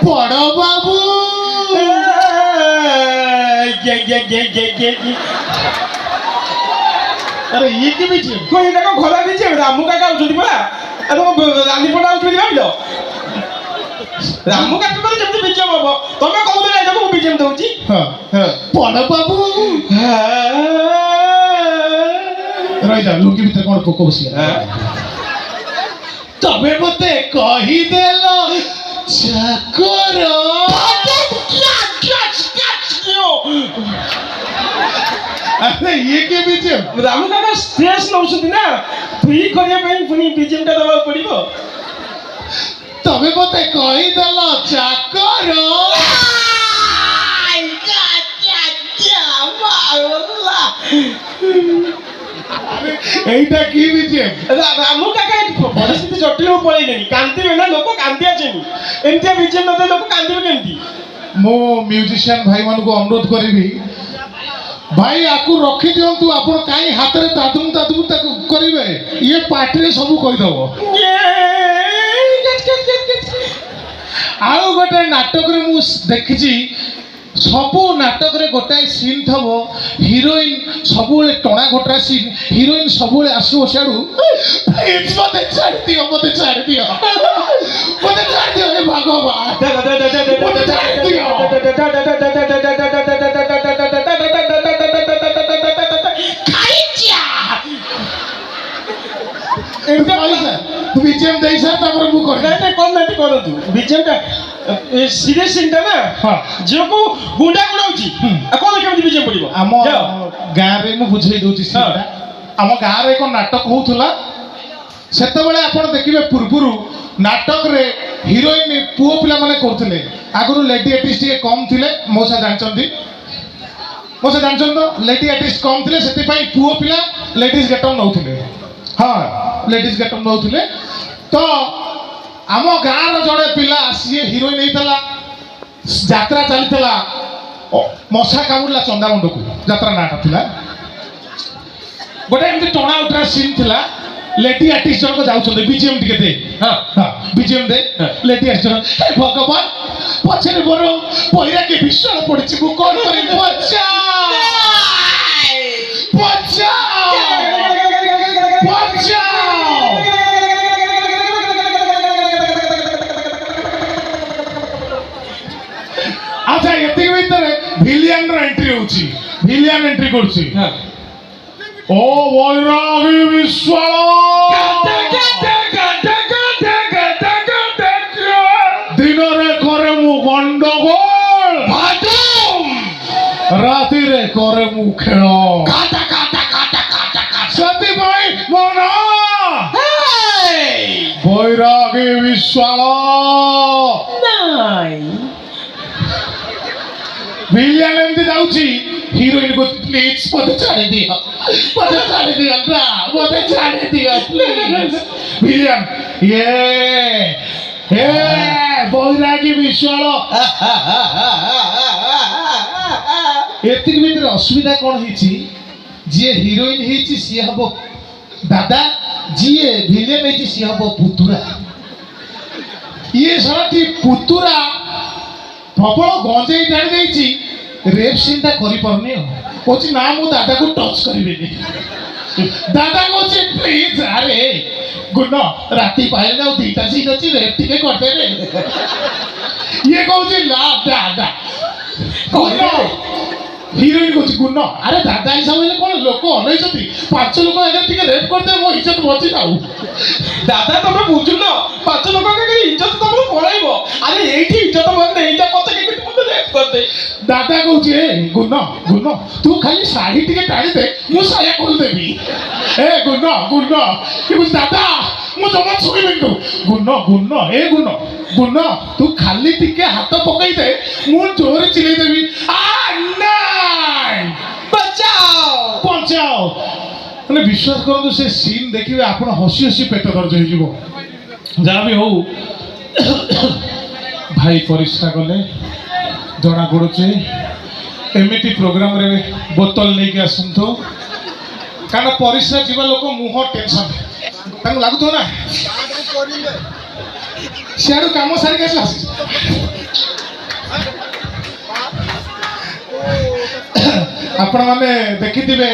বড় বাবু আরে ইয়ে কি বিজিএম কই এটা কো ঘোড়া বিজিএম রামু কাকা উঠুনি পড়া আর রানী পড়া উঠুনি ভাবিল রামু কাকা করে যেমন বিজিএম হবো তুমি কହୁද না এটা মু বিজিএম দউছি হ্যাঁ হ্যাঁ বড় বাবু রইলা লুকি ভিতরে কোন পোক বসিয়া তবে মতে কহিদেল চাকর আরে ইয়ে কি বিজিএম রামু কাকা স্ট্রেস নউছতি না তুই করিয়া পাই পুনি বিজিএম টা দেবা পড়িব তবে মতে কহিদেল চাকর এইটা কি বিজিএম রামু কাকা পরিস্থিতি জটিল পড়াইলেনি কান্দিবে না লোক কান্দি আছেনি এমতি বিজিএম নদে লোক কান্দিবে কেমতি মো মিউজিशिয়ান ভাই মানকু অনুরোধ করিবি ভাই আকু রখি দিয়ন্তু আপন কাই হাତରେ দাদুম দাদুম তাକୁ করিবে ইয়ে পাটরে সবু কই দব ଆଉ ଗୋଟେ ନାଟକରେ ମୁଁ ଦେଖିଛି ସବୁ ନାଟକରେ ଗୋଟାଏ ସିନ୍ ଥବ ହିରୋଇନ ସବୁବେଳେ ଟଣା ଘୋଟରା ସିନ୍ ହିରୋଇନ ସବୁବେଳେ ଆସିବ ସିଆଡୁ ପ୍ଲିଜ ମତେ ଛାଡି ଦିଅ ମତେ ଛାଡି ଦିଅ ମତେ ଛାଡି ଦିଅ ହେ ଭଗବାନ ମତେ ଛାଡି ଦିଅ ଏମିତି କହିଲା ବିଜିଏମ୍ ଦେଇ ସାର୍ ତାପରେ ମୁଁ କହିଲି ନାଇଁ ନାଇଁ କରୁନାହାନ୍ତି କରନ୍ତୁ ବିଜିଏମ୍ ଟା ସିରିୟସ୍ ସିନ୍ ଟା ନା ଝିଅକୁ ଗୁଣ୍ଡା ଗୁଡାଉଛି ଆଉ କଣ କେମିତି ବିଜିଏମ୍ ପଡିବ ଆମ ଗାଁରେ ମୁଁ ବୁଝେଇ ଦଉଛି ସିନ୍ଟା ଆମ ଗାଁରେ ଏକ ନାଟକ ହଉଥିଲା ସେତେବେଳେ ଆପଣ ଦେଖିବେ ପୂର୍ବରୁ ନାଟକରେ ହିରୋଇନ ପୁଅ ପିଲାମାନେ କରୁଥିଲେ ଆଗରୁ ଲେଡି ଆର୍ଟିଷ୍ଟ ଟିକେ କମ୍ ଥିଲେ ମଉସା ଜାଣିଛନ୍ତି ମଉସା ଜାଣିଛନ୍ତି ତ ଲେଡି ଆର୍ଟିଷ୍ଟ କମ୍ ଥିଲେ ସେଥିପାଇଁ ପୁଅ ପିଲା ଲେଡିଜ୍ ଗେଟଅପ୍ ନେଉଥିଲେ ହଁ ଲେଡିଜ୍ ଗେଟଅପ୍ ନେଉଥିଲେ ତ ଆମ ଗାଁର ଜଣେ ପିଲା ସିଏ ହିରୋଇନ ହେଇଥିଲା ଯାତ୍ରା ଚାଲିଥିଲା ମଶା କାମୁଡ଼ିଲା ଚନ୍ଦାମୁଣ୍ଡକୁ ଯାତ୍ରା ନାଁଟା ଥିଲା ଗୋଟେ ଏମିତି ଟଣା ଉଠା ସିନ୍ ଥିଲା ଲେଡି ଆର୍ଟିଷ୍ଟ ଜଣକ ଯାଉଛନ୍ତି ବିଜିଏମ୍ ଟିକେ ଦେ ହଁ ହଁ ବିଜିଏମ୍ ଦେ ଲେଡି ଆର୍ଟିଷ୍ଟ ଜଣକ ହେ ଭଗବାନ ପଛରେ ମୋର ବୈରାଗ୍ୟ ବିଶ୍ୱାଳ ପଡ଼ିଛି ମୁଁ କ'ଣ କରିବି ବଚାଅ আচ্ছা এতিকি ভিতরে ভিলিয়ান র এন্ট্রি হচ্ছে ভিলিয়ান এন্ট্রি করছে ও বৈরাগী বিশ্বাল দিনরে করে মু গন্ডগোল রাতিরে করে মু খেল ସେଥିପାଇଁ ମନ ବୈରାଗୀ ବିଶ୍ୱାଳ ଭିଲିଆନ ଏମିତି ଯାଉଛି ହିରୋଇନ କୁ ପ୍ଲିଜ ମତେ ଛାଡ଼ି ଦିଅ ନା ମତେ ଛାଡ଼ି ଦିଅ ପ୍ଲିଜ ଭିଲିଆନ ଏ ବୈରାଗୀ ବିଶ୍ୱାଳ ଏତିକି ଭିତରେ ଅସୁବିଧା କ'ଣ ହେଇଛି ଯିଏ ହିରୋଇନ ହେଇଛି ସିଏ ହବ ଦାଦା ଯିଏ ଭିଲିଆନ ହେଇଛି ସିଏ ହବ ପୁତୁରା ଇଏ ସାରାଟି ପୁତୁରା ପ୍ରବଳ ଗଞ୍ଜେଇ ଟାଣି ଦେଇଛି ରେପ୍ ସିନ୍ଟା କରିପାରୁନି ଆଉ କହୁଛି ନା ମୁଁ ଦାଦାକୁ ଟଚ୍ କରିବିନି ଦାଦା କହୁଛି ପ୍ଲିଜ ଆରେ ଗୁଣ ରାତି ପାଇଲେ ଆଉ ଦିଟା ସିନ୍ ଅଛି ରେପ୍ ଟିକେ କରିଦେବେ ଇଏ କହୁଛି ନା ଦାଦା হিরোইন কହୁଛି গুণ আরে দাদা হিসাব হলে কোন লোক অনেইଛନ୍ତି 5 লোক আগে ଟିକେ রেপ করতে মো ইজ্জত বচি যাও দাদা তুমি বুঝুন 5 লোক আগে ইজ্জত তোমার পড়াইব আরে এইটি ইজ্জত বন্ধ এইটা কত কে তুমি রেপ করতে দাদা কହୁଛି এ গুণ তু খালি শাড়ি ଟିକେ টাড়ি দে মু সায়া খোল দেবি এ গুণ কি বুঝ দাদা মু জমা ছুইবিনি তো গুণ এ গুণ তু খালি ଟିକେ হাত পকাই দে মু জোরে চিলাই দেবি আ না বচাও মানে বিশ্বাস করନ୍ତୁ ସେ ସିନ୍ ଦେଖିବେ ଆପଣ ହସି ହସି ପେଟ ଦର୍ଜ ହେଇଯିବ ଯାହା ବି ହଉ ଭାଇ ପରିଶ୍ରା କଲେ ଜଣା ପଡୁଛି ଏମିତି ପ୍ରୋଗ୍ରାମରେ ବୋତଲ ନେଇକି ଆସନ୍ତୁ କାରଣ ପରିଶ୍ରା ଯିବା ଲୋକ ମୁହଁ ଟେନସନ ତାଙ୍କୁ ଲାଗୁଥିବ ନା ସିଆଡୁ କାମ ସାରିକି ଆସିଲା ଆପଣମାନେ ଦେଖିଥିବେ